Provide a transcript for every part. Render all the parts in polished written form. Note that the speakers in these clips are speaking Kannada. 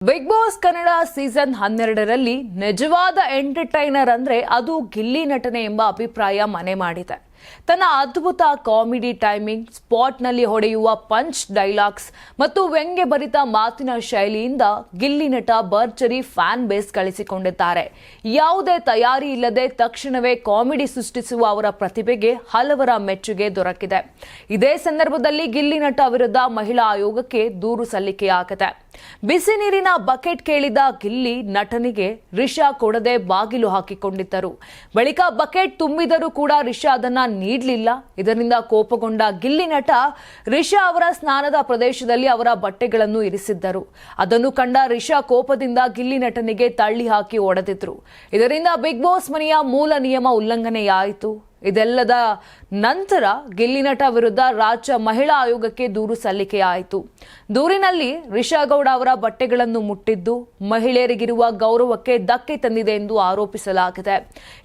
ಬಿಗ್ ಬಾಸ್ ಕನ್ನಡ ಸೀಸನ್ 12ರಲ್ಲಿ ನಿಜವಾದ ಎಂಟರ್ಟೈನರ್ ಅಂದ್ರೆ ಅದು ಗಿಲ್ಲಿ ನಟನೆ ಎಂಬ ಅಭಿಪ್ರಾಯ ಮನೆ ಮಾಡಿದೆ. ತನ್ನ ಅದ್ಭುತ ಕಾಮಿಡಿ ಟೈಮಿಂಗ್, ಸ್ಪಾಟ್ನಲ್ಲಿ ಹೊಡೆಯುವ ಪಂಚ್ ಡೈಲಾಗ್ಸ್ ಮತ್ತು ವ್ಯಂಗ್ಯಭರಿತ ಮಾತಿನ ಶೈಲಿಯಿಂದ ಗಿಲ್ಲಿ ನಟ ಭರ್ಜರಿ ಫ್ಯಾನ್ ಬೇಸ್ ಗಳಿಸಿಕೊಂಡಿದ್ದಾರೆ. ಯಾವುದೇ ತಯಾರಿ ಇಲ್ಲದೆ ತಕ್ಷಣವೇ ಕಾಮಿಡಿ ಸೃಷ್ಟಿಸುವ ಅವರ ಪ್ರತಿಭೆಗೆ ಹಲವರ ಮೆಚ್ಚುಗೆ ದೊರಕಿದೆ. ಇದೇ ಸಂದರ್ಭದಲ್ಲಿ ಗಿಲ್ಲಿ ನಟ ವಿರುದ್ಧ ಮಹಿಳಾ ಆಯೋಗಕ್ಕೆ ದೂರು ಸಲ್ಲಿಕೆಯಾಗಿದೆ. ಬಿಸಿ ನೀರಿನ ಬಕೆಟ್ ಕೇಳಿದ ಗಿಲ್ಲಿ ನಟನಿಗೆ ರಿಷಾ ಕೊಡದೆ ಬಾಗಿಲು ಹಾಕಿಕೊಂಡಿದ್ದರು. ಬಳಿಕ ಬಕೆಟ್ ತುಂಬಿದರೂ ಕೂಡ ರಿಷಾ ಅದನ್ನ ನೀಡಲಿಲ್ಲ. ಇದರಿಂದ ಕೋಪಗೊಂಡ ಗಿಲ್ಲಿ ನಟ ರಿಷಾ ಅವರ ಸ್ನಾನದ ಪ್ರದೇಶದಲ್ಲಿ ಅವರ ಬಟ್ಟೆಗಳನ್ನು ಇರಿಸಿದ್ದರು. ಅದನ್ನು ಕಂಡ ರಿಷಾ ಕೋಪದಿಂದ ಗಿಲ್ಲಿ ನಟನಿಗೆ ತಳ್ಳಿ ಹಾಕಿ ಹೊಡೆದಿದ್ರು. ಇದರಿಂದ ಬಿಗ್ ಬಾಸ್ ಮನೆಯ ಮೂಲ ನಿಯಮ ಉಲ್ಲಂಘನೆಯಾಯಿತು. ಇದೆಲ್ಲದ ನಂತರ ಗಿಲ್ಲಿ ನಟ ವಿರುದ್ಧ ರಾಜ್ಯ ಮಹಿಳಾ ಆಯೋಗಕ್ಕೆ ದೂರು ಸಲ್ಲಿಕೆಯಾಯಿತು. ದೂರಿನಲ್ಲಿ ರಿಷಾ ಗೌಡ ಅವರ ಬಟ್ಟೆಗಳನ್ನು ಮುಟ್ಟಿದ್ದು ಮಹಿಳೆಯರಿಗಿರುವ ಗೌರವಕ್ಕೆ ಧಕ್ಕೆ ತಂದಿದೆ ಎಂದು ಆರೋಪಿಸಲಾಗಿದೆ.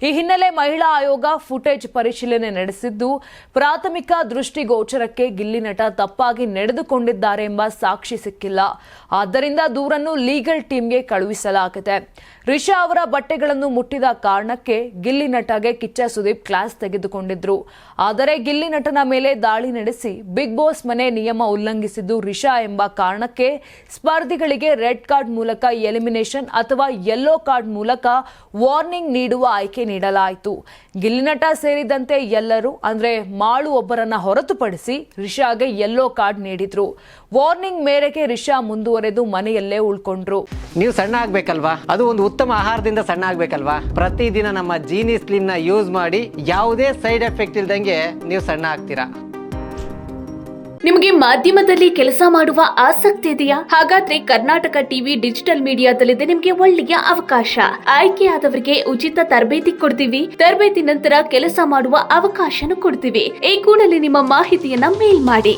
ಈ ಹಿನ್ನೆಲೆ ಮಹಿಳಾ ಆಯೋಗ ಫುಟೇಜ್ ಪರಿಶೀಲನೆ ನಡೆಸಿದ್ದು ಪ್ರಾಥಮಿಕ ದೃಷ್ಟಿಗೋಚರಕ್ಕೆ ಗಿಲ್ಲಿ ನಟ ತಪ್ಪಾಗಿ ನಡೆದುಕೊಂಡಿದ್ದಾರೆ ಎಂಬ ಸಾಕ್ಷಿ ಸಿಕ್ಕಿಲ್ಲ. ಆದ್ದರಿಂದ ದೂರನ್ನು ಲೀಗಲ್ ಟೀಮ್ಗೆ ಕಳುಹಿಸಲಾಗಿದೆ. ರಿಷಾ ಅವರ ಬಟ್ಟೆಗಳನ್ನು ಮುಟ್ಟಿದ ಕಾರಣಕ್ಕೆ ಗಿಲ್ಲಿ ನಟಗೆ ಕಿಚ್ಚ ಸುದೀಪ್ ಕ್ಲಾಸ್ ತೆಗೆದುಕೊಂಡಿದ್ರು. ಆದರೆ ಗಿಲ್ಲಿ ನಟನ ಮೇಲೆ ದಾಳಿ ನಡೆಸಿ ಬಿಗ್ ಬಾಸ್ ಮನೆ ನಿಯಮ ಉಲ್ಲಂಘಿಸಿದ್ದು ರಿಷಾ ಎಂಬ ಕಾರಣಕ್ಕೆ ಸ್ಪರ್ಧಿಗಳಿಗೆ ರೆಡ್ ಕಾರ್ಡ್ ಮೂಲಕ ಎಲಿಮಿನೇಷನ್ ಅಥವಾ ಯೆಲ್ಲೋ ಕಾರ್ಡ್ ಮೂಲಕ ವಾರ್ನಿಂಗ್ ನೀಡುವ ಆಯ್ಕೆ ನೀಡಲಾಯಿತು. ಗಿಲ್ಲಿ ನಟ ಸೇರಿದಂತೆ ಎಲ್ಲರೂ ಅಂದ್ರೆ ಮಾಳು ಒಬ್ಬರನ್ನ ಹೊರತುಪಡಿಸಿ ರಿಷಾಗೆ ಯೆಲ್ಲೋ ಕಾರ್ಡ್ ನೀಡಿದ್ರು. ವಾರ್ನಿಂಗ್ ಮೇರೆಗೆ ರಿಷಾ ಮುಂದುವರೆದು ಮನೆಯಲ್ಲೇ ಉಳ್ಕೊಂಡ್ರು. ನೀವು ಸಣ್ಣ ಆಗ್ಬೇಕಲ್ವಾ? ಅದು ಒಂದು ಉತ್ತಮ ಆಹಾರದಿಂದ ಸಣ್ಣ ಆಗ್ಬೇಕಲ್ವಾ? ಪ್ರತಿದಿನ ನಮ್ಮ ಜೀನಿ ಸ್ಲಿಮ್ ನ ಯೂಸ್ ಮಾಡಿ ಯಾವುದೇ ಸೈಡ್ ಎಫೆಕ್ಟ್ ಇಲ್ದಂಗೆ ನೀವು ಸಣ್ಣ ಆಗ್ತೀರಾ. ನಿಮಗೆ ಮಾಧ್ಯಮದಲ್ಲಿ ಕೆಲಸ ಮಾಡುವ ಆಸಕ್ತಿ ಇದೆಯಾ? ಹಾಗಾದ್ರೆ ಕರ್ನಾಟಕ ಟಿವಿ ಡಿಜಿಟಲ್ ಮೀಡಿಯಾದಲ್ಲಿದೆ ನಿಮಗೆ ಒಳ್ಳೆಯ ಅವಕಾಶ. ಆಯ್ಕೆಯಾದವರಿಗೆ ಉಚಿತ ತರಬೇತಿ ಕೊಡ್ತೀವಿ. ತರಬೇತಿ ನಂತರ ಕೆಲಸ ಮಾಡುವ ಅವಕಾಶನೂ ಕೊಡ್ತೀವಿ. ಈ ಕೂಡಲೇ ನಿಮ್ಮ ಮಾಹಿತಿಯನ್ನ ಮೇಲ್ ಮಾಡಿ.